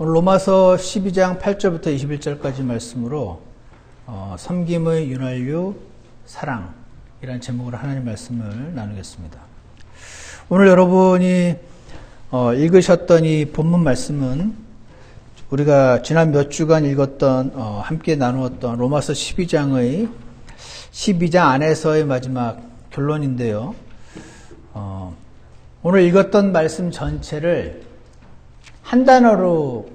오늘 로마서 12장 8절부터 21절까지 말씀으로 섬김의 윤활유 사랑이라는 제목으로 하나님 말씀을 나누겠습니다. 오늘 여러분이 읽으셨던 이 본문 말씀은 우리가 지난 몇 주간 읽었던 함께 나누었던 로마서 12장 안에서의 마지막 결론인데요. 오늘 읽었던 말씀 전체를 한 단어로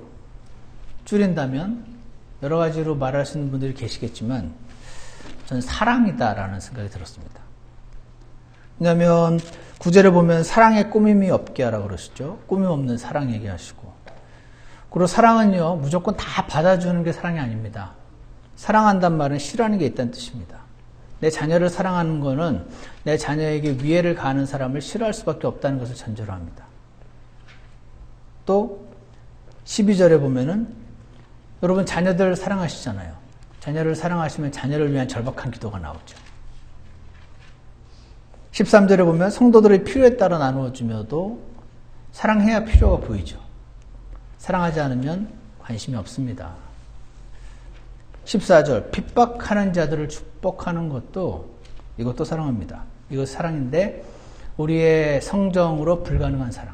줄인다면 여러 가지로 말하시는 분들이 계시겠지만 저는 사랑이다라는 생각이 들었습니다. 왜냐하면 구절을 보면 사랑에 꾸밈이 없게 하라고 그러시죠. 꾸밈 없는 사랑 얘기하시고, 그리고 사랑은요 무조건 다 받아주는 게 사랑이 아닙니다. 사랑한다는 말은 싫어하는 게 있다는 뜻입니다. 내 자녀를 사랑하는 것은 내 자녀에게 위해를 가하는 사람을 싫어할 수밖에 없다는 것을 전제로 합니다. 또 12절에 보면은 여러분 자녀들 사랑하시잖아요. 자녀를 사랑하시면 자녀를 위한 절박한 기도가 나오죠. 13절에 보면 성도들의 필요에 따라 나누어주며도 사랑해야 필요가 보이죠. 사랑하지 않으면 관심이 없습니다. 14절 핍박하는 자들을 축복하는 것도 이것도 사랑합니다. 이것 사랑인데 우리의 성정으로 불가능한 사랑.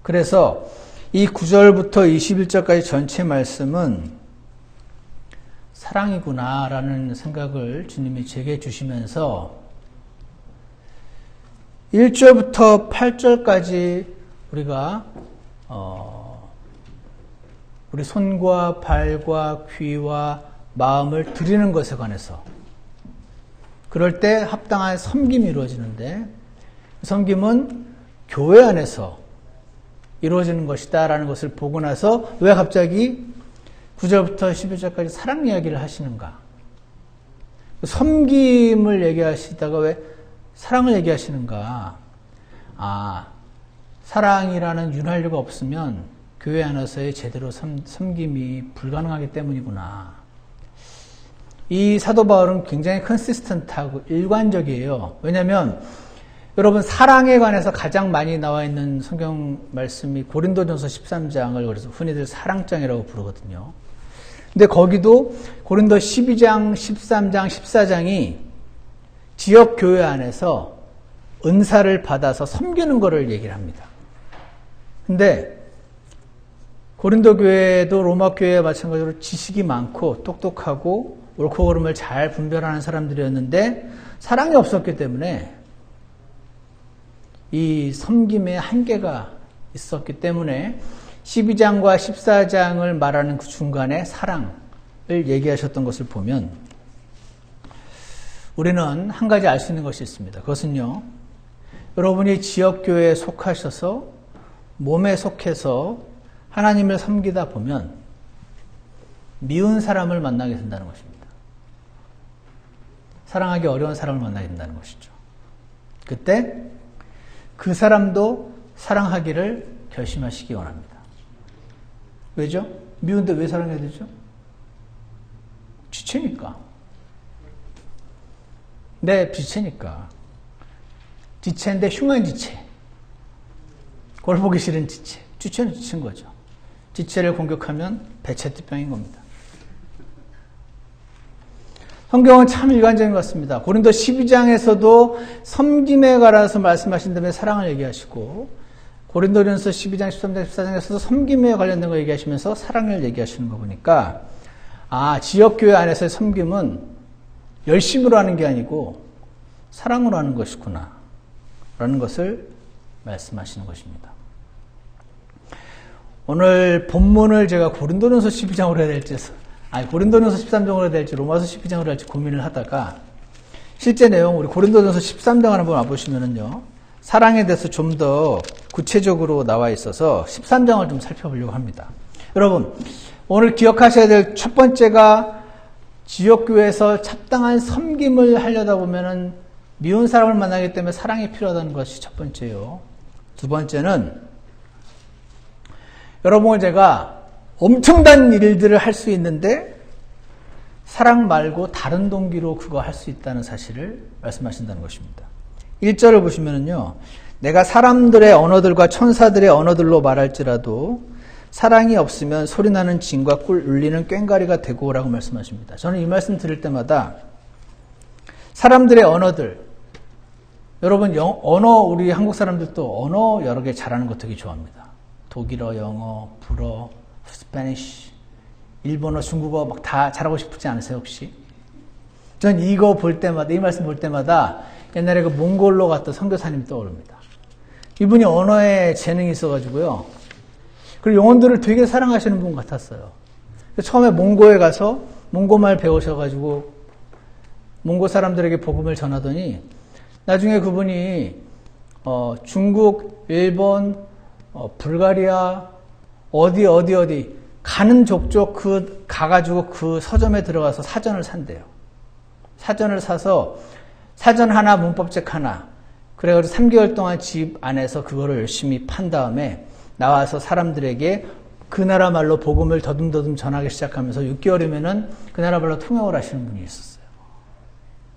그래서 이 9절부터 21절까지 전체 말씀은 사랑이구나라는 생각을 주님이 제게 주시면서 1절부터 8절까지 우리가 우리 손과 발과 귀와 마음을 드리는 것에 관해서 그럴 때 합당한 섬김이 이루어지는데 섬김은 교회 안에서 이루어지는 것이다 라는 것을 보고 나서 왜 갑자기 9절부터 11절까지 사랑 이야기를 하시는가? 섬김을 얘기하시다가 왜 사랑을 얘기하시는가? 사랑이라는 윤활유가 없으면 교회 안에서의 제대로 섬김이 불가능하기 때문이구나. 이 사도 바울은 굉장히 컨시스턴트하고 일관적이에요. 왜냐하면 여러분 사랑에 관해서 가장 많이 나와 있는 성경 말씀이 고린도전서 13장을 그래서 흔히들 사랑장이라고 부르거든요. 근데 거기도 고린도 12장, 13장, 14장이 지역 교회 안에서 은사를 받아서 섬기는 것을 얘기를 합니다. 근데 고린도 교회도 로마 교회와 마찬가지로 지식이 많고 똑똑하고 옳고 그름을 잘 분별하는 사람들이었는데 사랑이 없었기 때문에 이 섬김의 한계가 있었기 때문에 12장과 14장을 말하는 그 중간에 사랑을 얘기하셨던 것을 보면 우리는 한 가지 알 수 있는 것이 있습니다. 그것은요, 여러분이 지역교회에 속하셔서 몸에 속해서 하나님을 섬기다 보면 미운 사람을 만나게 된다는 것입니다. 사랑하기 어려운 사람을 만나게 된다는 것이죠. 그때 그 사람도 사랑하기를 결심하시기 원합니다. 왜죠? 미운데 왜 사랑해야 되죠? 지체니까. 네, 지체니까. 지체인데 흉한 지체. 꼴 보기 싫은 지체. 지체는 지친 거죠. 지체를 공격하면 배체트병인 겁니다. 성경은 참 일관적인 것 같습니다. 고린도 12장에서도 섬김에 관해서 말씀하신 다음에 사랑을 얘기하시고 고린도전서 12장, 13장, 14장에서도 섬김에 관련된 거 얘기하시면서 사랑을 얘기하시는 거 보니까 지역교회 안에서의 섬김은 열심으로 하는 게 아니고 사랑으로 하는 것이구나 라는 것을 말씀하시는 것입니다. 오늘 본문을 제가 고린도전서 12장으로 해야 될지 고린도전서 13장으로 해야 될지 로마서 12장으로 해야 될지 고민을 하다가 실제 내용 우리 고린도전서 13장을 한번 와보시면은요 사랑에 대해서 좀 더 구체적으로 나와 있어서 13장을 좀 살펴보려고 합니다. 여러분 오늘 기억하셔야 될 첫 번째가 지역교회에서恰당한 섬김을 하려다 보면은 미운 사람을 만나기 때문에 사랑이 필요하다는 것이 첫 번째요. 두 번째는 여러분을 제가 엄청난 일들을 할 수 있는데 사랑 말고 다른 동기로 그거 할 수 있다는 사실을 말씀하신다는 것입니다. 1절을 보시면은요, 내가 사람들의 언어들과 천사들의 언어들로 말할지라도 사랑이 없으면 소리나는 징과 꿀 울리는 꽹과리가 되고 라고 말씀하십니다. 저는 이 말씀 드릴 때마다 사람들의 언어들, 여러분 언어, 우리 한국 사람들도 언어 여러 개 잘하는 거 되게 좋아합니다. 독일어, 영어, 불어, 스페니쉬, 일본어, 중국어 막 다 잘하고 싶지 않으세요 혹시? 전 이거 볼 때마다, 이 말씀 볼 때마다 옛날에 그 몽골로 갔던 선교사님 떠오릅니다. 이분이 언어에 재능이 있어가지고요. 그리고 영혼들을 되게 사랑하시는 분 같았어요. 처음에 몽고에 가서 몽고말 배우셔가지고 몽고 사람들에게 복음을 전하더니 나중에 그분이 중국, 일본, 불가리아 어디 가는 족족 가가지고 그 서점에 들어가서 사전을 산대요. 사전을 사서 사전 하나, 문법책 하나. 그래가지고 3개월 동안 집 안에서 그거를 열심히 판 다음에 나와서 사람들에게 그 나라 말로 복음을 더듬더듬 전하기 시작하면서 6개월이면은 그 나라 말로 통역을 하시는 분이 있었어요.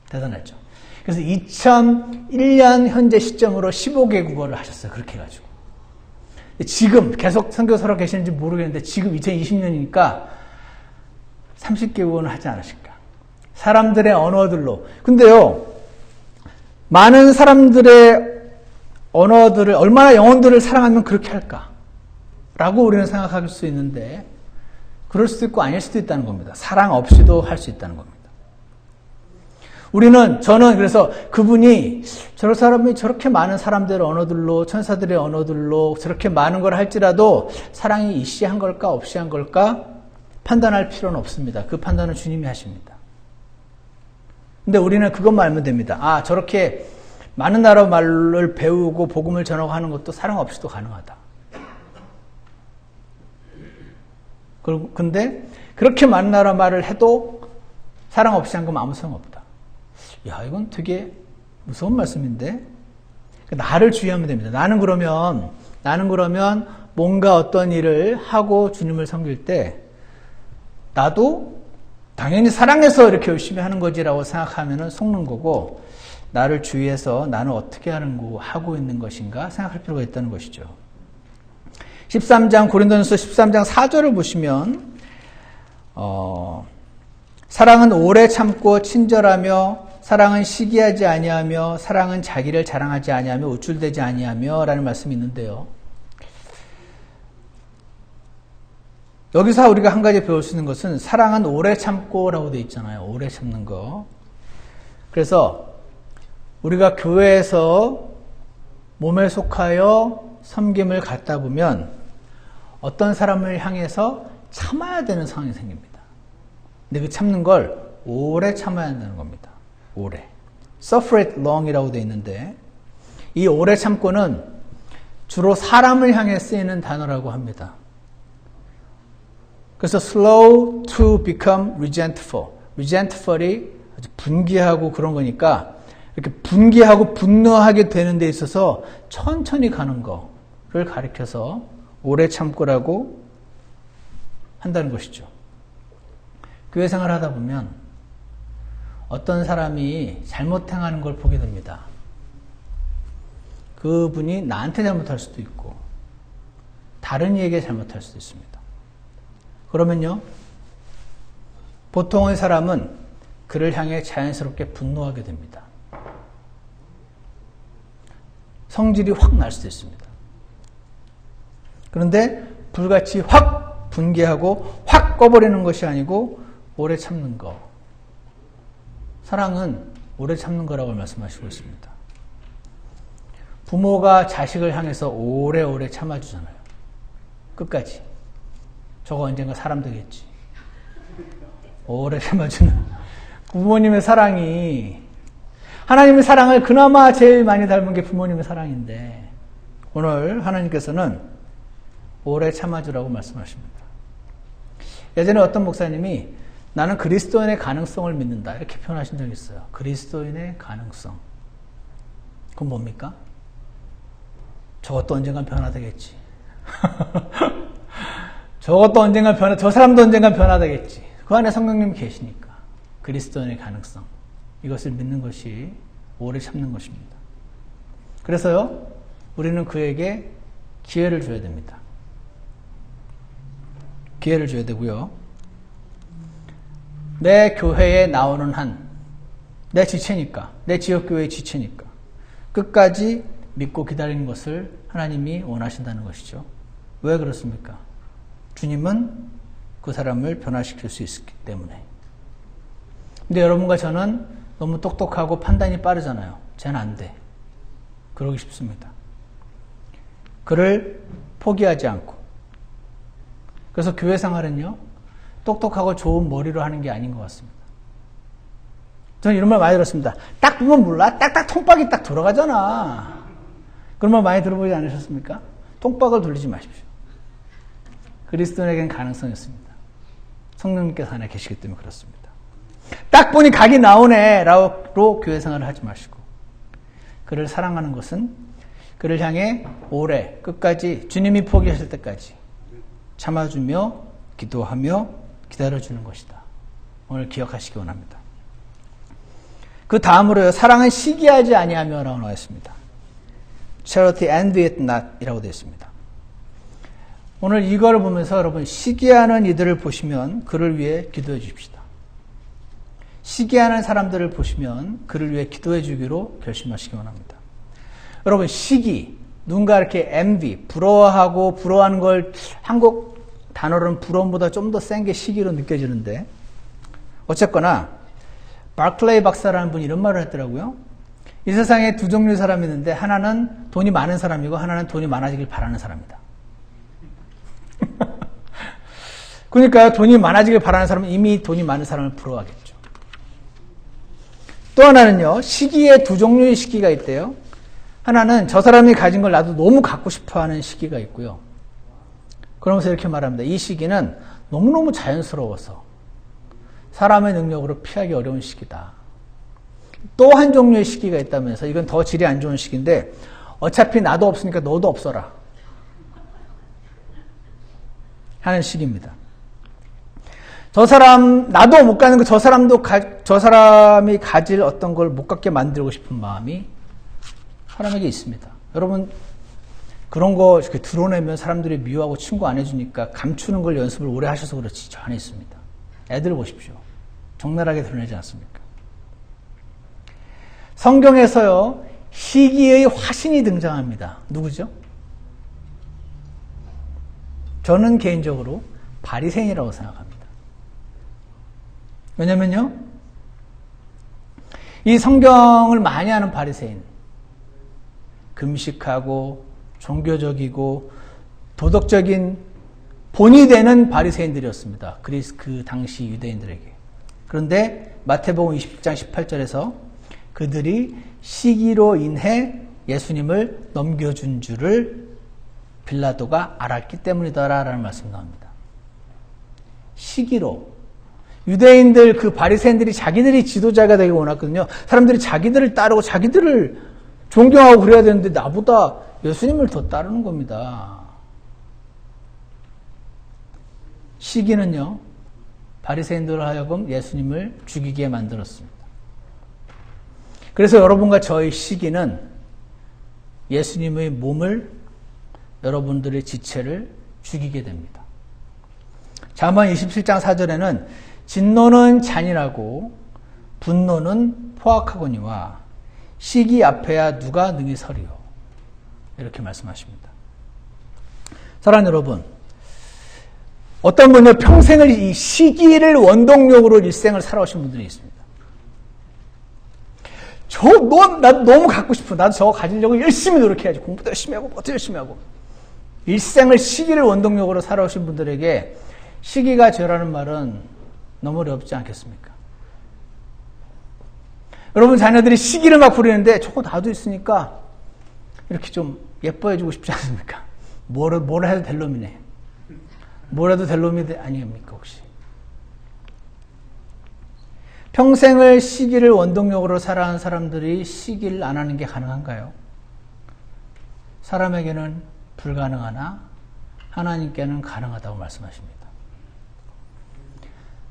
대단했죠. 그래서 2001년 현재 시점으로 15개국어를 하셨어요. 그렇게 해가지고. 지금 계속 선교사로 계시는지 모르겠는데 지금 2020년이니까 30개국어는 하지 않으실까. 사람들의 언어들로. 근데요, 많은 사람들의 언어들을, 얼마나 영혼들을 사랑하면 그렇게 할까? 라고 우리는 생각할 수 있는데, 그럴 수도 있고 아닐 수도 있다는 겁니다. 사랑 없이도 할 수 있다는 겁니다. 저는 그래서 그분이 저 사람이 저렇게 많은 사람들의 언어들로, 천사들의 언어들로 저렇게 많은 걸 할지라도 사랑이 이시한 걸까, 없이 한 걸까 판단할 필요는 없습니다. 그 판단은 주님이 하십니다. 근데 우리는 그것만 알면 됩니다. 아, 저렇게 많은 나라 말을 배우고 복음을 전하고 하는 것도 사랑 없이도 가능하다. 근데 그렇게 많은 나라 말을 해도 사랑 없이 한 건 아무 소용없다. 야, 이건 되게 무서운 말씀인데? 나를 주의하면 됩니다. 나는 그러면 뭔가 어떤 일을 하고 주님을 섬길 때 나도 당연히 사랑해서 이렇게 열심히 하는 거지라고 생각하면 속는 거고, 나를 주위해서 나는 어떻게 하고 있는 것인가 생각할 필요가 있다는 것이죠. 13장, 고린도전서 13장 4절을 보시면 사랑은 오래 참고 친절하며, 사랑은 시기하지 아니하며, 사랑은 자기를 자랑하지 아니하며, 우쭐대지 아니하며 라는 말씀이 있는데요. 여기서 우리가 한 가지 배울 수 있는 것은 사랑은 오래 참고 라고 되어 있잖아요. 오래 참는 거. 그래서 우리가 교회에서 몸에 속하여 섬김을 갖다 보면 어떤 사람을 향해서 참아야 되는 상황이 생깁니다. 근데 그 참는 걸 오래 참아야 한다는 겁니다. 오래. suffer it long 이라고 되어 있는데, 이 오래 참고는 주로 사람을 향해 쓰이는 단어라고 합니다. 그래서 slow to become resentful. resentful이 아주 분개하고 그런 거니까 이렇게 분개하고 분노하게 되는 데 있어서 천천히 가는 거를 가리켜서 오래 참고라고 한다는 것이죠. 교회 생활을 하다 보면 어떤 사람이 잘못 행하는 걸 보게 됩니다. 그분이 나한테 잘못할 수도 있고 다른 이에게 잘못할 수도 있습니다. 그러면요, 보통의 사람은 그를 향해 자연스럽게 분노하게 됩니다. 성질이 확 날 수도 있습니다. 그런데 불같이 확 분개하고 확 꺼버리는 것이 아니고 오래 참는 거. 사랑은 오래 참는 거라고 말씀하시고 있습니다. 부모가 자식을 향해서 오래오래 참아주잖아요. 끝까지. 저거 언젠가 사람 되겠지. 오래 참아주는 부모님의 사랑이, 하나님의 사랑을 그나마 제일 많이 닮은 게 부모님의 사랑인데, 오늘 하나님께서는 오래 참아주라고 말씀하십니다. 예전에 어떤 목사님이 나는 그리스도인의 가능성을 믿는다 이렇게 표현하신 적이 있어요. 그리스도인의 가능성. 그건 뭡니까? 저것도 언젠간 변화되겠지. 저것도 언젠간 저 사람도 언젠간 변화되겠지. 그 안에 성령님이 계시니까. 그리스도인의 가능성. 이것을 믿는 것이 오래 참는 것입니다. 그래서요, 우리는 그에게 기회를 줘야 됩니다. 기회를 줘야 되고요. 내 교회에 나오는 한, 내 지체니까, 내 지역교회의 지체니까 끝까지 믿고 기다리는 것을 하나님이 원하신다는 것이죠. 왜 그렇습니까? 주님은 그 사람을 변화시킬 수 있기 때문에. 근데 여러분과 저는 너무 똑똑하고 판단이 빠르잖아요. 쟤는 안 돼. 그러기 쉽습니다. 그를 포기하지 않고. 그래서 교회 생활은요, 똑똑하고 좋은 머리로 하는 게 아닌 것 같습니다. 저는 이런 말 많이 들었습니다. 딱 보면 몰라? 딱딱 통박이 딱 돌아가잖아. 그런 말 많이 들어보지 않으셨습니까? 통박을 돌리지 마십시오. 그리스도인에겐 가능성이 있습니다. 성령님께서 안에 계시기 때문에 그렇습니다. 딱 보니 각이 나오네 라고 교회 생활을 하지 마시고, 그를 사랑하는 것은 그를 향해 오래 끝까지 주님이 포기하실 때까지 참아주며 기도하며 기다려주는 것이다. 오늘 기억하시기 원합니다. 그 다음으로요, 사랑은 시기하지 아니하며 라고 나와 있습니다. Charity envieth not 이라고 되어 있습니다. 오늘 이걸 보면서 여러분, 시기하는 이들을 보시면 그를 위해 기도해 주십시다. 시기하는 사람들을 보시면 그를 위해 기도해 주기로 결심하시기 원합니다. 여러분, 시기, 누군가 이렇게 envy, 부러워하고 부러워하는 걸 한국 단어로는 부러움보다 좀 더 센 게 시기로 느껴지는데, 어쨌거나 바클레이 박사라는 분이 이런 말을 했더라고요. 이 세상에 두 종류의 사람이 있는데 하나는 돈이 많은 사람이고 하나는 돈이 많아지길 바라는 사람이다. 그러니까 돈이 많아지길 바라는 사람은 이미 돈이 많은 사람을 부러워하겠죠. 또 하나는요, 시기에 두 종류의 시기가 있대요. 하나는 저 사람이 가진 걸 나도 너무 갖고 싶어하는 시기가 있고요. 그러면서 이렇게 말합니다. 이 시기는 너무너무 자연스러워서 사람의 능력으로 피하기 어려운 시기다. 또 한 종류의 시기가 있다면서, 이건 더 질이 안 좋은 시기인데, 어차피 나도 없으니까 너도 없어라 하는 시기입니다. 저 사람, 나도 못 가는 거, 저 사람이 가질 어떤 걸 못 갖게 만들고 싶은 마음이 사람에게 있습니다. 여러분, 그런 거 이렇게 드러내면 사람들이 미워하고 친구 안 해주니까 감추는 걸 연습을 오래 하셔서 그렇지, 저 안에 있습니다. 애들 보십시오. 적나라하게 드러내지 않습니까? 성경에서요, 시기의 화신이 등장합니다. 누구죠? 저는 개인적으로 바리새인이라고 생각합니다. 왜냐면요, 이 성경을 많이 하는 바리새인, 금식하고 종교적이고 도덕적인 본이 되는 바리새인들이었습니다. 그 당시 유대인들에게. 그런데 마태복음 20장 18절에서 그들이 시기로 인해 예수님을 넘겨준 줄을 빌라도가 알았기 때문이다라는 말씀이 나옵니다. 시기로. 유대인들, 그 바리새인들이 자기들이 지도자가 되기 원했거든요. 사람들이 자기들을 따르고 자기들을 존경하고 그래야 되는데 나보다 예수님을 더 따르는 겁니다. 시기는요, 바리새인들로 하여금 예수님을 죽이게 만들었습니다. 그래서 여러분과 저의 시기는 예수님의 몸을, 여러분들의 지체를 죽이게 됩니다. 잠언 27장 4절에는 진노는 잔인하고 분노는 포악하거니와 시기 앞에야 누가 능히 서리요, 이렇게 말씀하십니다. 사랑하는 여러분, 어떤 분은 평생을 이 시기를 원동력으로 일생을 살아오신 분들이 있습니다. 나도 너무 갖고 싶어. 나도 저거 가지려고 열심히 노력해야지. 공부도 열심히 하고, 뭐도 열심히 하고. 일생을 시기를 원동력으로 살아오신 분들에게 시기가 죄라는 말은 너무 어렵지 않겠습니까? 여러분, 자녀들이 시기를 막 부리는데 저거 나도 있으니까 이렇게 좀 예뻐해주고 싶지 않습니까? 뭘 해도 될 놈이네. 뭘 해도 될 놈이 아닙니까, 혹시? 평생을 시기를 원동력으로 살아온 사람들이 시기를 안 하는 게 가능한가요? 사람에게는 불가능하나 하나님께는 가능하다고 말씀하십니다.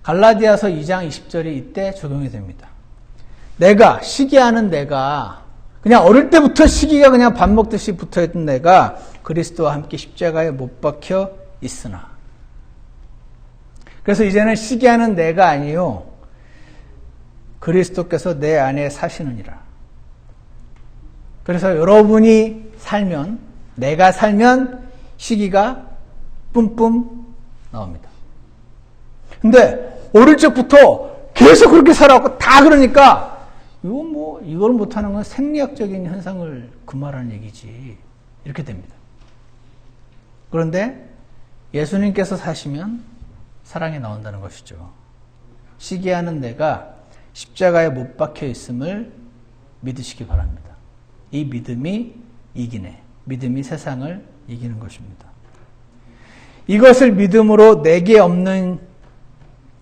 갈라디아서 2장 20절이 이때 적용이 됩니다. 시기하는 내가 그냥 어릴 때부터 시기가 그냥 밥 먹듯이 붙어있던 내가 그리스도와 함께 십자가에 못 박혀 있으나. 그래서 이제는 시기하는 내가 아니요 그리스도께서 내 안에 사시느니라. 그래서 여러분이 살면, 내가 살면 시기가 뿜뿜 나옵니다. 근데 어릴 적부터 계속 그렇게 살아왔고 다 그러니까 이걸 못하는 건 생리학적인 현상을 금하라는 얘기지. 이렇게 됩니다. 그런데 예수님께서 사시면 사랑이 나온다는 것이죠. 시기하는 내가 십자가에 못 박혀 있음을 믿으시기 바랍니다. 이 믿음이 이기네. 믿음이 세상을 이기는 것입니다. 이것을 믿음으로 내게 없는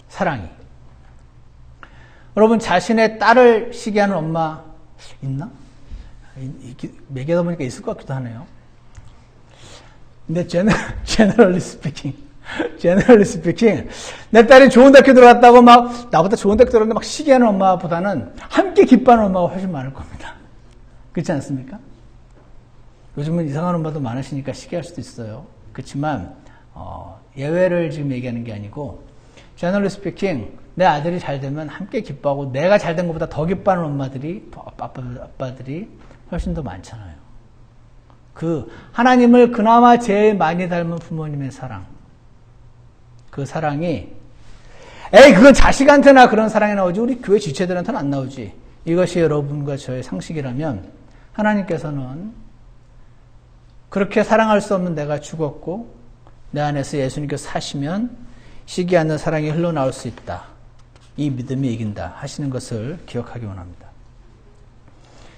사랑이. 여러분 자신의 딸을 시기하는 엄마 있나? 얘기하다 보니까 있을 것 같기도 하네요. 근데 generally speaking 내 딸이 좋은 대학교 들어갔다고 막 나보다 좋은 대학교 들어갔는데 막 시기하는 엄마보다는 함께 기뻐하는 엄마가 훨씬 많을 겁니다. 그렇지 않습니까? 요즘은 이상한 엄마도 많으시니까 시기할 수도 있어요. 그렇지만 예외를 지금 얘기하는 게 아니고 generally speaking 내 아들이 잘 되면 함께 기뻐하고 내가 잘 된 것보다 더 기뻐하는 엄마들이 아빠들이 훨씬 더 많잖아요. 하나님을 그나마 제일 많이 닮은 부모님의 사랑, 그 사랑이 그건 자식한테나 그런 사랑이 나오지 우리 교회 지체들한테는 안 나오지. 이것이 여러분과 저의 상식이라면 하나님께서는 그렇게 사랑할 수 없는 내가 죽었고 내 안에서 예수님께서 사시면 시기 않는 사랑이 흘러나올 수 있다. 이 믿음이 이긴다 하시는 것을 기억하기 원합니다.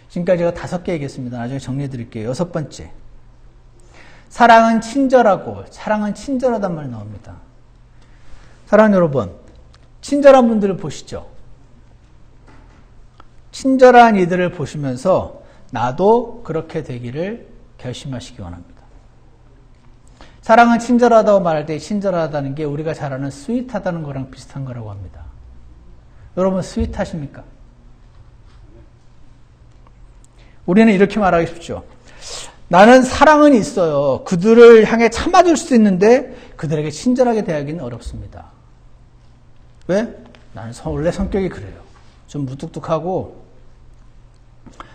지금까지 제가 5개 얘기했습니다. 나중에 정리해 드릴게요. 6번째. 사랑은 친절하고 사랑은 친절하단 말이 나옵니다. 사랑하는 여러분, 친절한 분들을 보시죠. 친절한 이들을 보시면서 나도 그렇게 되기를 결심하시기 원합니다. 사랑은 친절하다고 말할 때 친절하다는 게 우리가 잘 아는 스윗하다는 거랑 비슷한 거라고 합니다. 여러분 스윗하십니까? 우리는 이렇게 말하기 쉽죠. 나는 사랑은 있어요. 그들을 향해 참아줄 수 있는데 그들에게 친절하게 대하기는 어렵습니다. 왜? 나는 원래 성격이 그래요. 좀 무뚝뚝하고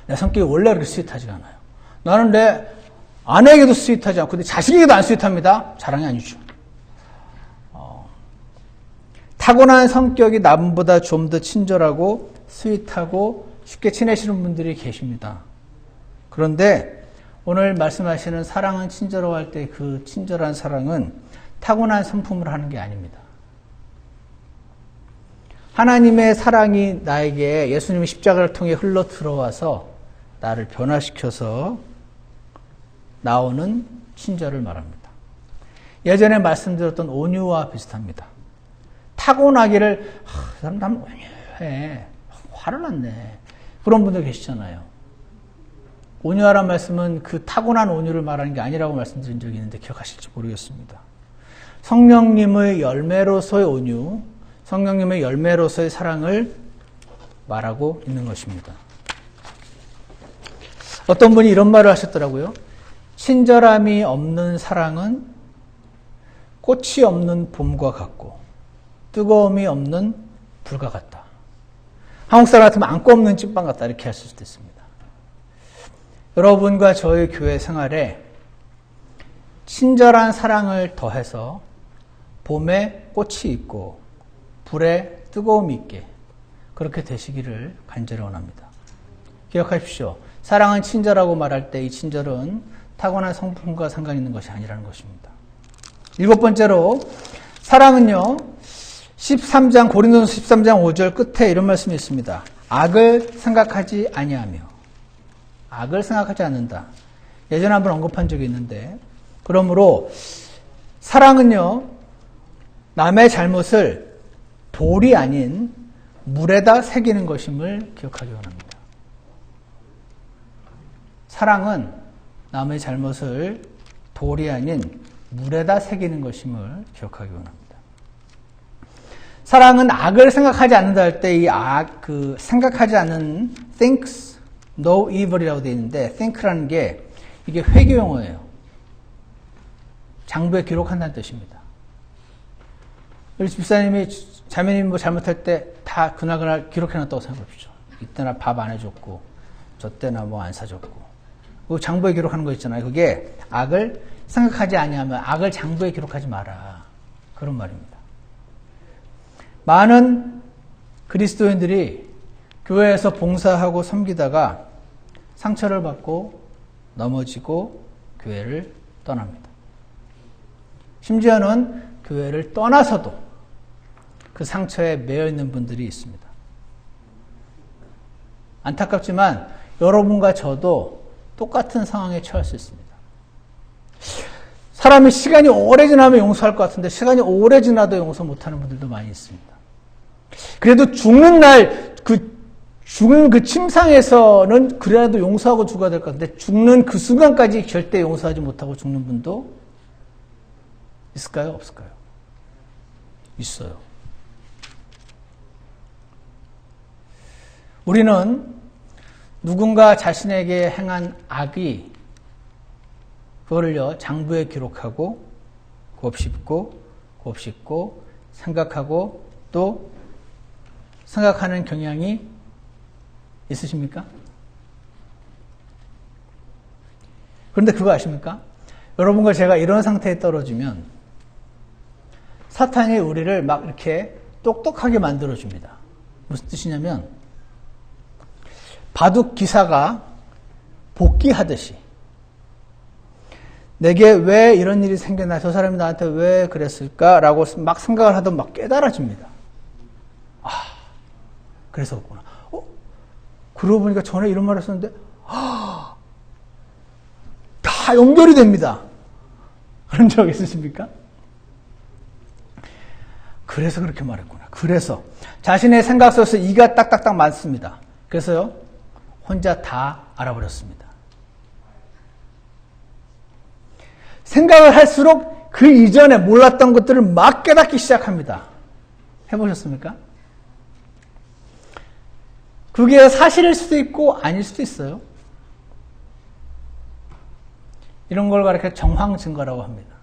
내 성격이 원래 그렇게 스윗하지가 않아요. 나는 내 아내에게도 스윗하지 않고 내 자식에게도 안 스윗합니다. 자랑이 아니죠. 타고난 성격이 남보다 좀 더 친절하고 스윗하고 쉽게 친해지는 분들이 계십니다. 그런데 오늘 말씀하시는 사랑은 친절하고 할 때 그 친절한 사랑은 타고난 성품을 하는 게 아닙니다. 하나님의 사랑이 나에게 예수님의 십자가를 통해 흘러 들어와서 나를 변화시켜서 나오는 친절을 말합니다. 예전에 말씀드렸던 온유와 비슷합니다. 타고나기를 그 사람 난 온유해. 화를 났네. 그런 분들 계시잖아요. 온유하란 말씀은 그 타고난 온유를 말하는 게 아니라고 말씀드린 적이 있는데 기억하실지 모르겠습니다. 성령님의 열매로서의 온유, 성령님의 열매로서의 사랑을 말하고 있는 것입니다. 어떤 분이 이런 말을 하셨더라고요. 친절함이 없는 사랑은 꽃이 없는 봄과 같고 뜨거움이 없는 불과 같다. 한국 사람 같으면 안고 없는 찐빵 같다. 이렇게 할 수도 있습니다. 여러분과 저의 교회 생활에 친절한 사랑을 더해서 봄에 꽃이 있고 불에 뜨거움이 있게 그렇게 되시기를 간절히 원합니다. 기억하십시오. 사랑은 친절하고 말할 때 이 친절은 타고난 성품과 상관 있는 것이 아니라는 것입니다. 7번째로 사랑은요. 13장 고린도전서 13장 5절 끝에 이런 말씀이 있습니다. 악을 생각하지 아니하며 악을 생각하지 않는다. 예전에 한번 언급한 적이 있는데 그러므로 사랑은요. 남의 잘못을 돌이 아닌 물에다 새기는 것임을 기억하기 원합니다. 사랑은 남의 잘못을 돌이 아닌 물에다 새기는 것임을 기억하기 원합니다. 사랑은 악을 생각하지 않는다 할 때 이 생각하지 않는 thinks no evil이라고 되어 있는데 think라는 게 이게 회계 용어예요. 장부에 기록한다는 뜻입니다. 우리 집사님이 자매님이 뭐 잘못할 때 다 그날 기록해놨다고 생각해보십시오. 이때나 밥 안 해줬고 저 때나 뭐 안 사줬고 그 장부에 기록하는 거 있잖아요. 그게 악을 생각하지 아니하면 악을 장부에 기록하지 마라. 그런 말입니다. 많은 그리스도인들이 교회에서 봉사하고 섬기다가 상처를 받고 넘어지고 교회를 떠납니다. 심지어는 교회를 떠나서도 그 상처에 매여 있는 분들이 있습니다. 안타깝지만 여러분과 저도 똑같은 상황에 처할 수 있습니다. 사람이 시간이 오래 지나면 용서할 것 같은데 시간이 오래 지나도 용서 못하는 분들도 많이 있습니다. 그래도 죽는 날 죽는 그 침상에서는 그래도 용서하고 죽어야 될 것 같은데 죽는 그 순간까지 절대 용서하지 못하고 죽는 분도 있을까요? 없을까요? 있어요. 우리는 누군가 자신에게 행한 악이 그거를요 장부에 기록하고 곱씹고 생각하고 또 생각하는 경향이 있으십니까? 그런데 그거 아십니까? 여러분과 제가 이런 상태에 떨어지면 사탄이 우리를 막 이렇게 똑똑하게 만들어줍니다. 무슨 뜻이냐면 바둑 기사가 복귀하듯이 내게 왜 이런 일이 생겼나, 저 사람이 나한테 왜 그랬을까라고 막 생각을 하던 막 깨달아집니다. 아, 그래서 그렇구나. 그러고 보니까 전에 이런 말 했었는데, 다 연결이 됩니다. 그런 적 있으십니까? 그래서 그렇게 말했구나. 그래서 자신의 생각 속에서 이가 딱딱딱 많습니다. 그래서요, 혼자 다 알아버렸습니다. 생각을 할수록 그 이전에 몰랐던 것들을 막 깨닫기 시작합니다. 해보셨습니까? 그게 사실일 수도 있고 아닐 수도 있어요. 이런 걸 가리켜 정황 증거라고 합니다.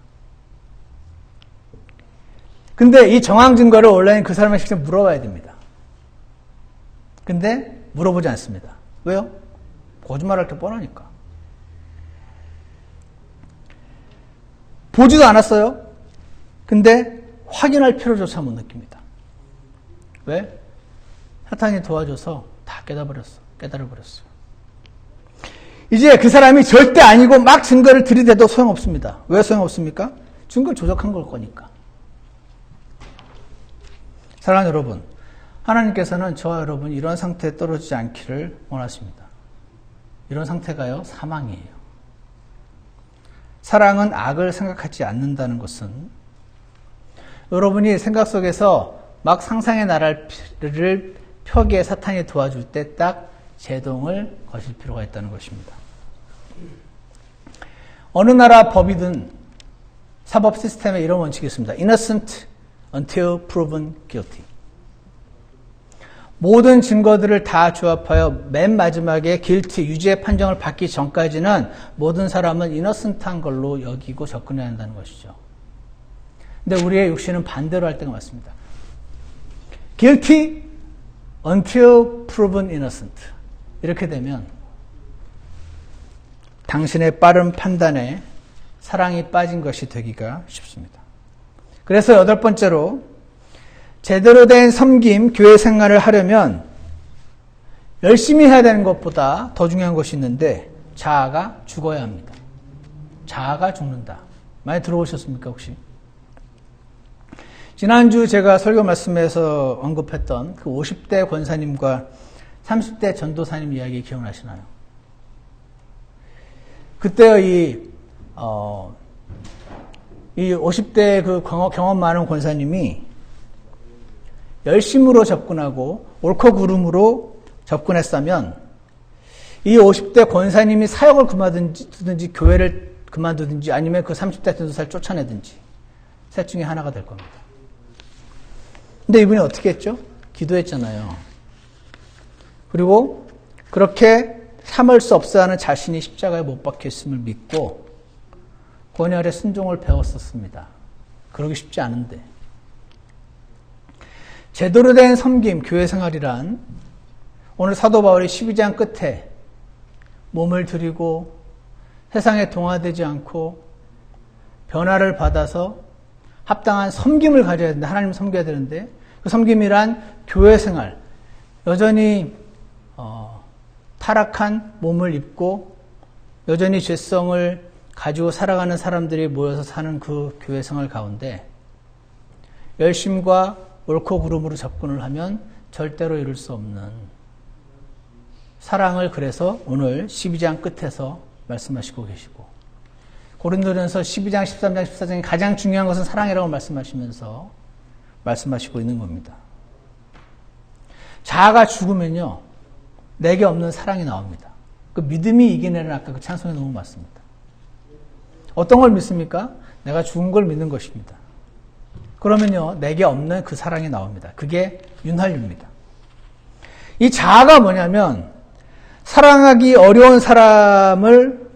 근데 이 정황 증거를 원래는 그 사람에게 직접 물어봐야 됩니다. 근데 물어보지 않습니다. 왜요? 거짓말할 때 뻔하니까. 보지도 않았어요. 근데 확인할 필요조차 못 느낍니다. 왜? 사탄이 도와줘서 다 깨달아버렸어요. 이제 그 사람이 절대 아니고 막 증거를 들이대도 소용없습니다. 왜 소용없습니까? 증거를 조작한 걸 거니까. 사랑하는 여러분, 하나님께서는 저와 여러분이 이런 상태에 떨어지지 않기를 원하십니다. 이런 상태가요, 사망이에요. 사랑은 악을 생각하지 않는다는 것은 여러분이 생각 속에서 막 상상의 나라를 펴기에 사탄이 도와줄 때 딱 제동을 거실 필요가 있다는 것입니다. 어느 나라 법이든 사법 시스템에 이런 원칙이 있습니다. Innocent until proven guilty. 모든 증거들을 다 조합하여 맨 마지막에 guilty, 유죄의 판정을 받기 전까지는 모든 사람은 innocent한 걸로 여기고 접근해야 한다는 것이죠. 근데 우리의 육신은 반대로 할 때가 많습니다. guilty until proven innocent. 이렇게 되면 당신의 빠른 판단에 사랑이 빠진 것이 되기가 쉽습니다. 그래서 8번째로 제대로 된 섬김, 교회 생활을 하려면 열심히 해야 되는 것보다 더 중요한 것이 있는데 자아가 죽어야 합니다. 자아가 죽는다. 많이 들어보셨습니까 혹시? 지난주 제가 설교 말씀에서 언급했던 그 50대 권사님과 30대 전도사님 이야기 기억나시나요? 그때 이 50대 그 경험 많은 권사님이 열심으로 접근하고 옳고 그름으로 접근했다면 이 50대 권사님이 사역을 그만두든지 교회를 그만두든지 아니면 그 30대 전도사를 쫓아내든지 셋 중에 하나가 될 겁니다. 근데 이분이 어떻게 했죠? 기도했잖아요. 그리고 그렇게 참을 수 없어 하는 자신이 십자가에 못 박혀 있음을 믿고 권열의 순종을 배웠었습니다. 그러기 쉽지 않은데. 제대로 된 섬김, 교회 생활이란 오늘 사도 바울이 12장 끝에 몸을 드리고 세상에 동화되지 않고 변화를 받아서 합당한 섬김을 가져야 되는데, 하나님을 섬겨야 되는데, 그 섬김이란 교회 생활, 여전히 타락한 몸을 입고 여전히 죄성을 가지고 살아가는 사람들이 모여서 사는 그 교회 생활 가운데 열심과 옳고 그름으로 접근을 하면 절대로 이룰 수 없는 사랑을, 그래서 오늘 12장 끝에서 말씀하시고 계시고, 고린도전서 12장, 13장, 14장이 가장 중요한 것은 사랑이라고 말씀하시면서 말씀하시고 있는 겁니다. 자아가 죽으면요, 내게 없는 사랑이 나옵니다. 그 믿음이 이기네는 아까 그 찬송이 너무 맞습니다. 어떤 걸 믿습니까? 내가 죽은 걸 믿는 것입니다. 그러면요, 내게 없는 그 사랑이 나옵니다. 그게 윤활유입니다. 이 자아가 뭐냐면, 사랑하기 어려운 사람을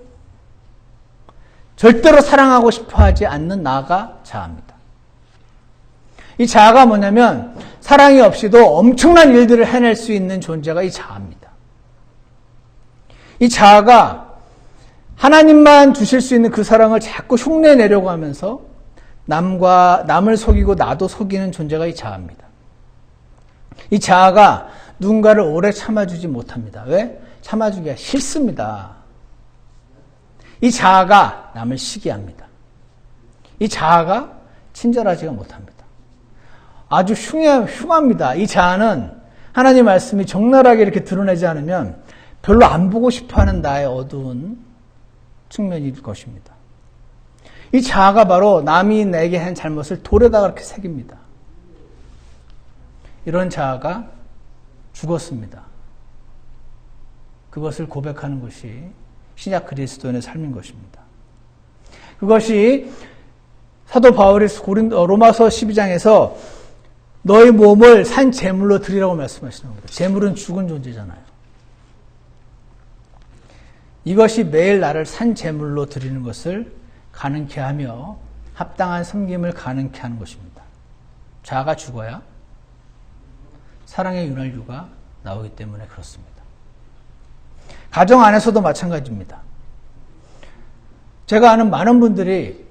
절대로 사랑하고 싶어 하지 않는 나가 자아입니다. 이 자아가 뭐냐면, 사랑이 없이도 엄청난 일들을 해낼 수 있는 존재가 이 자아입니다. 이 자아가 하나님만 주실 수 있는 그 사랑을 자꾸 흉내내려고 하면서 남을 속이고 나도 속이는 존재가 이 자아입니다. 이 자아가 누군가를 오래 참아주지 못합니다. 왜? 참아주기가 싫습니다. 이 자아가 남을 시기합니다. 이 자아가 친절하지가 못합니다. 아주 흉합니다. 이 자아는 하나님 말씀이 적나라하게 이렇게 드러내지 않으면 별로 안 보고 싶어하는 나의 어두운 측면일 것입니다. 이 자아가 바로 남이 내게 한 잘못을 돌에다가 이렇게 새깁니다. 이런 자아가 죽었습니다. 그것을 고백하는 것이 신약 그리스도인의 삶인 것입니다. 그것이 사도 바울이 로마서 12장에서 너희 몸을 산 제물로 드리라고 말씀하시는 겁니다. 제물은 죽은 존재잖아요. 이것이 매일 나를 산 제물로 드리는 것을 가능케 하며 합당한 섬김을 가능케 하는 것입니다. 자아가 죽어야 사랑의 윤활유가 나오기 때문에 그렇습니다. 가정 안에서도 마찬가지입니다. 제가 아는 많은 분들이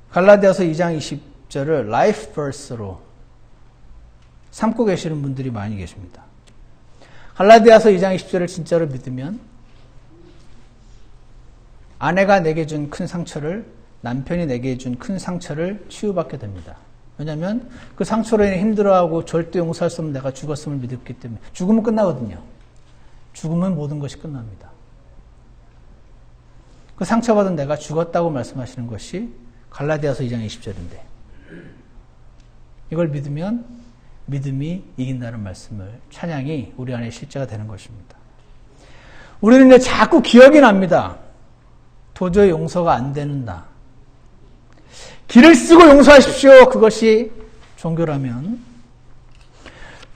갈라디아서 2장 20절을 라이프 버스로 삼고 계시는 분들이 많이 계십니다. 갈라디아서 2장 20절을 진짜로 믿으면 아내가 내게 준 큰 상처를, 남편이 내게 준 큰 상처를 치유받게 됩니다. 왜냐하면 그 상처로 인해 힘들어하고 절대 용서할 수 없는 내가 죽었음을 믿었기 때문에. 죽으면 끝나거든요. 죽으면 모든 것이 끝납니다. 그 상처받은 내가 죽었다고 말씀하시는 것이 갈라디아서 2장 20절인데, 이걸 믿으면 믿음이 이긴다는 말씀을, 찬양이 우리 안에 실제가 되는 것입니다. 우리는 이제 자꾸 기억이 납니다. 도저히 용서가 안 되는 나. 길을 쓰고 용서하십시오. 그것이 종교라면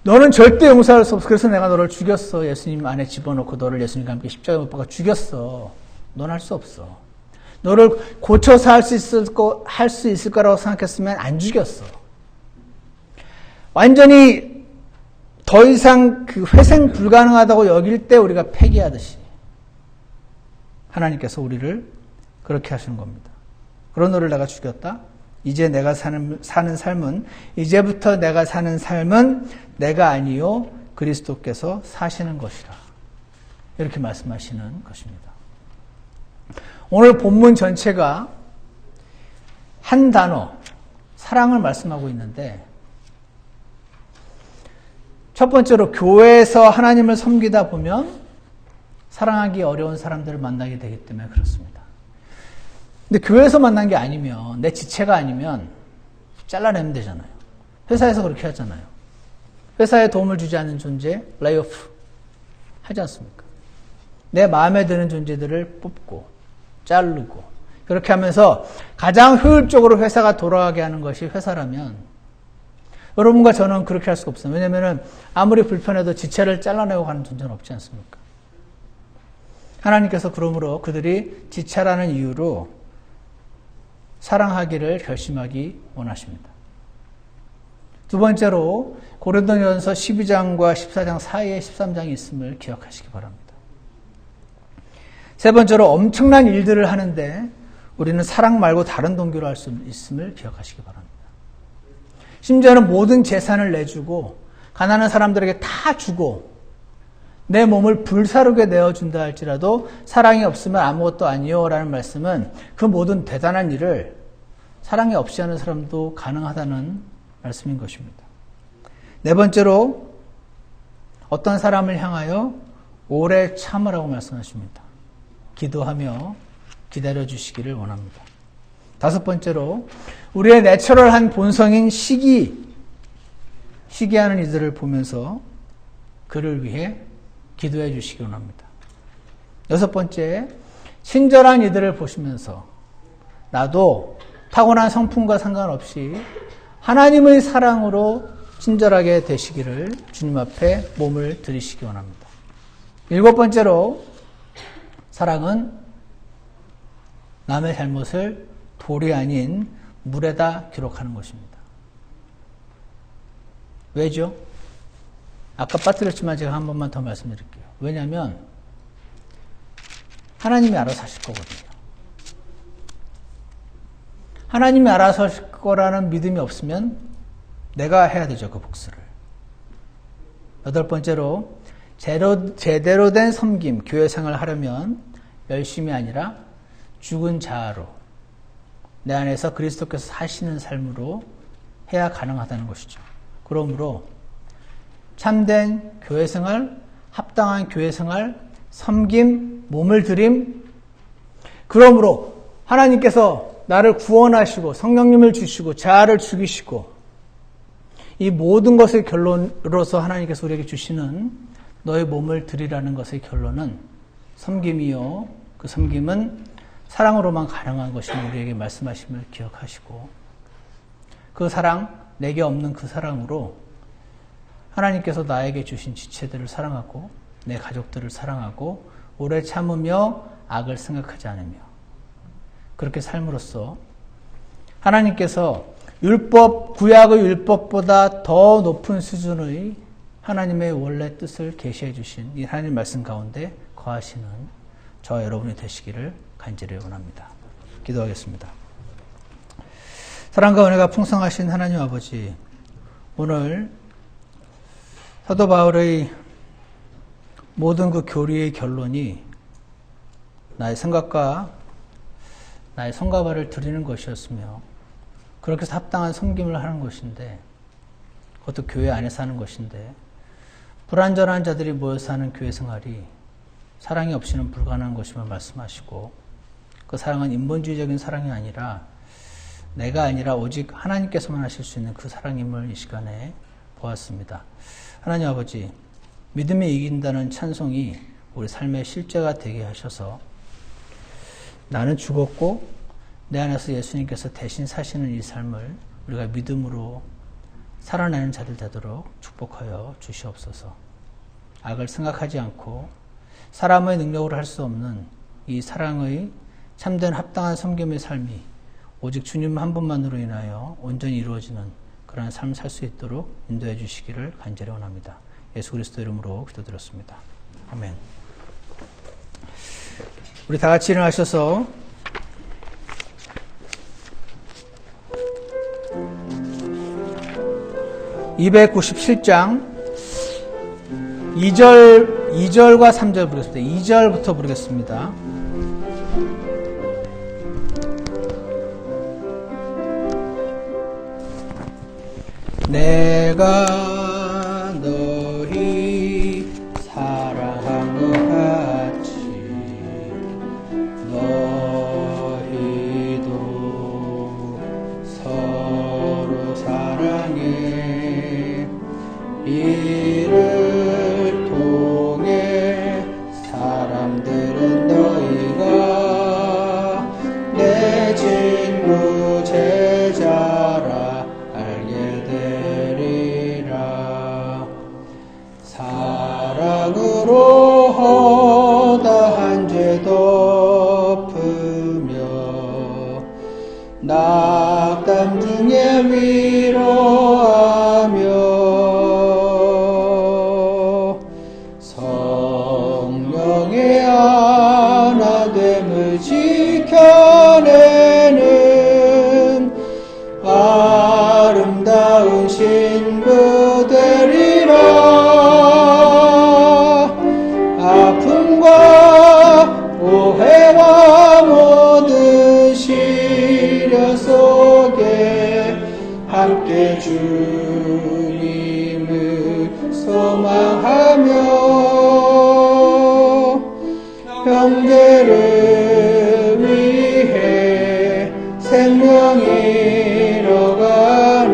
너는 절대 용서할 수 없어. 그래서 내가 너를 죽였어. 예수님 안에 집어넣고 너를 예수님과 함께 십자가에 못 박아 죽였어. 넌 할 수 없어. 너를 고쳐서 할 수 있을 거라고 생각했으면 안 죽였어. 완전히 더 이상 그 회생 불가능하다고 여길 때 우리가 폐기하듯이 하나님께서 우리를 그렇게 하시는 겁니다. 그런 너를 내가 죽였다. 이제 내가 사는 삶은, 이제부터 내가 사는 삶은 내가 아니요 그리스도께서 사시는 것이라. 이렇게 말씀하시는 것입니다. 오늘 본문 전체가 한 단어, 사랑을 말씀하고 있는데, 첫 번째로 교회에서 하나님을 섬기다 보면 사랑하기 어려운 사람들을 만나게 되기 때문에 그렇습니다. 근데 교회에서 만난 게 아니면, 내 지체가 아니면 잘라내면 되잖아요. 회사에서 그렇게 하잖아요. 회사에 도움을 주지 않는 존재, 레이오프 하지 않습니까? 내 마음에 드는 존재들을 뽑고 자르고, 그렇게 하면서 가장 효율적으로 회사가 돌아가게 하는 것이 회사라면, 여러분과 저는 그렇게 할 수가 없어요. 왜냐하면 아무리 불편해도 지체를 잘라내고 가는 존재는 없지 않습니까? 하나님께서 그러므로 그들이 지체라는 이유로 사랑하기를 결심하기 원하십니다. 두 번째로 고린도전서 12장과 14장 사이에 13장이 있음을 기억하시기 바랍니다. 세 번째로 엄청난 일들을 하는데 우리는 사랑 말고 다른 동기로 할 수 있음을 기억하시기 바랍니다. 심지어는 모든 재산을 내주고 가난한 사람들에게 다 주고 내 몸을 불사르게 내어준다 할지라도 사랑이 없으면 아무것도 아니요 라는 말씀은 그 모든 대단한 일을 사랑이 없이 하는 사람도 가능하다는 말씀인 것입니다. 네 번째로 어떤 사람을 향하여 오래 참으라고 말씀하십니다. 기도하며 기다려주시기를 원합니다. 다섯 번째로 우리의 내추럴한 본성인 시기하는 이들을 보면서 그를 위해 기도해 주시기 원합니다. 여섯 번째, 친절한 이들을 보시면서 나도 타고난 성품과 상관없이 하나님의 사랑으로 친절하게 되시기를 주님 앞에 몸을 들이시기 원합니다. 일곱 번째로 사랑은 남의 잘못을 돌이 아닌 물에다 기록하는 것입니다. 왜죠? 아까 빠뜨렸지만 제가 한 번만 더 말씀드릴게요. 왜냐하면 하나님이 알아서 하실 거거든요. 하나님이 알아서 하실 거라는 믿음이 없으면 내가 해야 되죠, 그 복수를. 여덟 번째로 제대로 된 섬김, 교회 생활을 하려면 열심이 아니라 죽은 자아로 내 안에서 그리스도께서 사시는 삶으로 해야 가능하다는 것이죠. 그러므로 참된 교회 생활, 합당한 교회 생활, 섬김, 몸을 드림, 그러므로 하나님께서 나를 구원하시고 성령님을 주시고 자아를 죽이시고 이 모든 것의 결론으로서 하나님께서 우리에게 주시는 너의 몸을 드리라는 것의 결론은 섬김이요. 그 섬김은 사랑으로만 가능한 것임을 우리에게 말씀하심을 기억하시고 그 사랑, 내게 없는 그 사랑으로 하나님께서 나에게 주신 지체들을 사랑하고 내 가족들을 사랑하고 오래 참으며 악을 생각하지 않으며 그렇게 삶으로써 하나님께서 구약의 율법보다 더 높은 수준의 하나님의 원래 뜻을 계시해 주신 이 하나님 말씀 가운데 거하시는 저와 여러분이 되시기를 간절히 원합니다. 기도하겠습니다. 사랑과 은혜가 풍성하신 하나님 아버지, 오늘 사도 바울의 모든 그 교리의 결론이 나의 생각과 나의 성과 발을 드리는 것이었으며 그렇게 해서 합당한 섬김을 하는 것인데 그것도 교회 안에서 하는 것인데 불완전한 자들이 모여서 하는 교회 생활이 사랑이 없이는 불가능한 것임을 말씀하시고 그 사랑은 인본주의적인 사랑이 아니라 내가 아니라 오직 하나님께서만 하실 수 있는 그 사랑임을 이 시간에 보았습니다. 하나님 아버지, 믿음이 이긴다는 찬송이 우리 삶의 실제가 되게 하셔서 나는 죽었고 내 안에서 예수님께서 대신 사시는 이 삶을 우리가 믿음으로 살아내는 자들 되도록 축복하여 주시옵소서. 악을 생각하지 않고 사람의 능력으로 할 수 없는 이 사랑의 참된 합당한 섬김의 삶이 오직 주님 한 분만으로 인하여 온전히 이루어지는 그러한 삶을 살 수 있도록 인도해 주시기를 간절히 원합니다. 예수 그리스도 이름으로 기도드렸습니다. 아멘. 우리 다 같이 일어나셔서 (297장) 2절과 3절 부르겠습니다. 2절부터 부르겠습니다. 내가 너희 사랑한 것 같이 너희도 서로 사랑해. 이를 통해 사람들은 너희가 내 친구 제자라 알게 되리라. 사랑으로 허다한 죄 위로하며 성령의 하나됨을 지켜내는 아름다운 신부 되리라. 아픔과 오해와 모든 시련 속에 함께 주님을 소망하며 형제를 위해 생명 잃어가는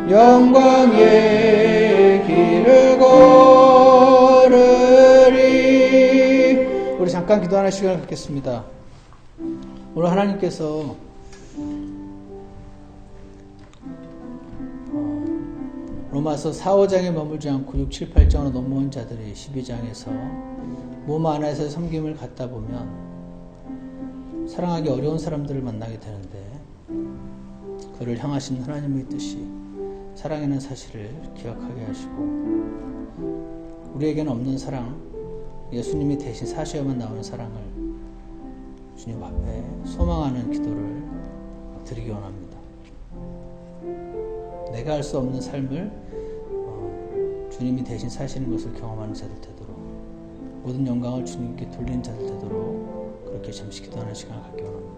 영광의 길을 걸으리. 우리 잠깐 기도하는 시간을 갖겠습니다. 오늘 하나님께서 로마서 4, 5장에 머물지 않고 6, 7, 8장으로 넘어온 자들이 12장에서 몸 안에서 섬김을 갖다 보면 사랑하기 어려운 사람들을 만나게 되는데, 그를 향하신 하나님의 뜻이 사랑이라는 사실을 기억하게 하시고, 우리에게는 없는 사랑, 예수님이 대신 사셔야만 나오는 사랑을 주님 앞에 소망하는 기도를 드리기 원합니다. 내가 할 수 없는 삶을 주님이 대신 사시는 것을 경험하는 자들 되도록, 모든 영광을 주님께 돌리는 자들 되도록 그렇게 잠시 기도하는 시간을 갖기 원합니다.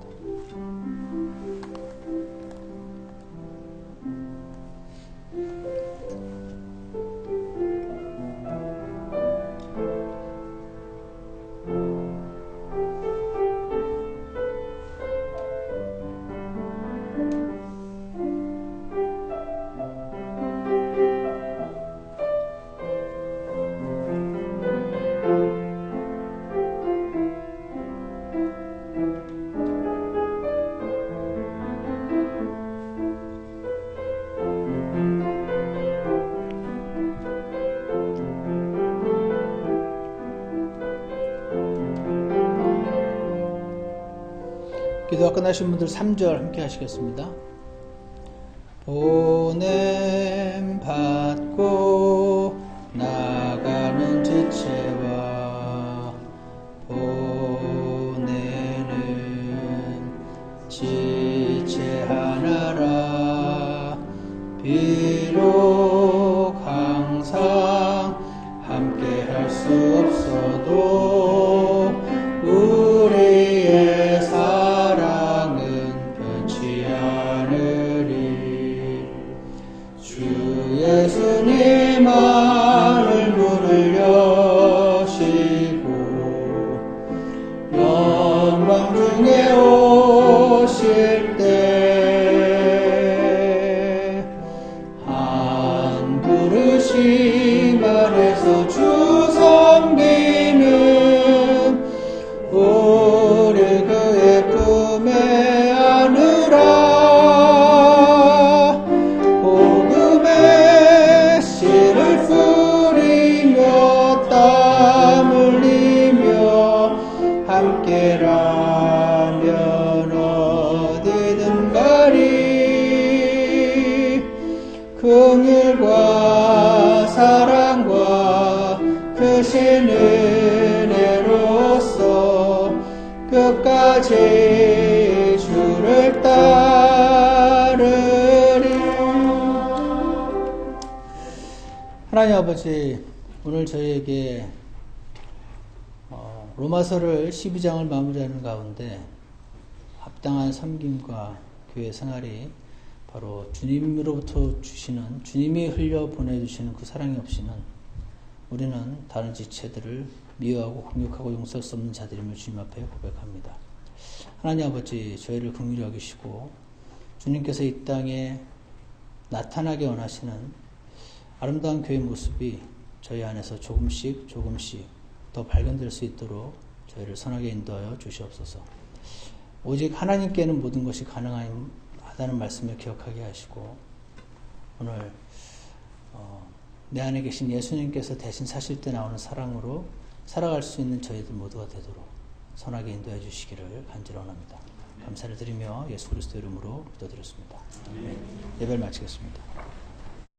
기도가 끝나신 분들 3절 함께 하시겠습니다. 보냄 받고 나가는 지체와 보내는 지체 하나라. 비록 항상 함께 할 수 없어도 우리의 사랑은 변치 않으리. 주 예수님 하늘 문을 여시고 영광 중에 오실 때 한 부르심 안에서 주 섬기는 우리 그의 품에 안으라. 복음의 씨를 뿌리며 땀 흘리며 함께라면 어디든 가리. 긍휼과 사랑과 크신 은혜로서 끝까지 주를 따르리. 하나님 아버지, 오늘 저희에게 로마서를 12장을 마무리하는 가운데 합당한 섬김과 교회 생활이 바로 주님으로부터 주시는, 주님이 흘려 보내주시는 그 사랑이 없이는 우리는 다른 지체들을 미워하고 공격하고 용서할 수 없는 자들임을 주님 앞에 고백합니다. 하나님 아버지, 저희를 긍휼히 여기시고 주님께서 이 땅에 나타나게 원하시는 아름다운 교회 모습이 저희 안에서 조금씩 더 발견될 수 있도록 저희를 선하게 인도하여 주시옵소서. 오직 하나님께는 모든 것이 가능하다는 말씀을 기억하게 하시고, 오늘 내 안에 계신 예수님께서 대신 사실 때 나오는 사랑으로 살아갈 수 있는 저희들 모두가 되도록 선하게 인도해 주시기를 간절히 원합니다. 감사를 드리며 예수 그리스도 이름으로 기도드렸습니다. 예배를 마치겠습니다.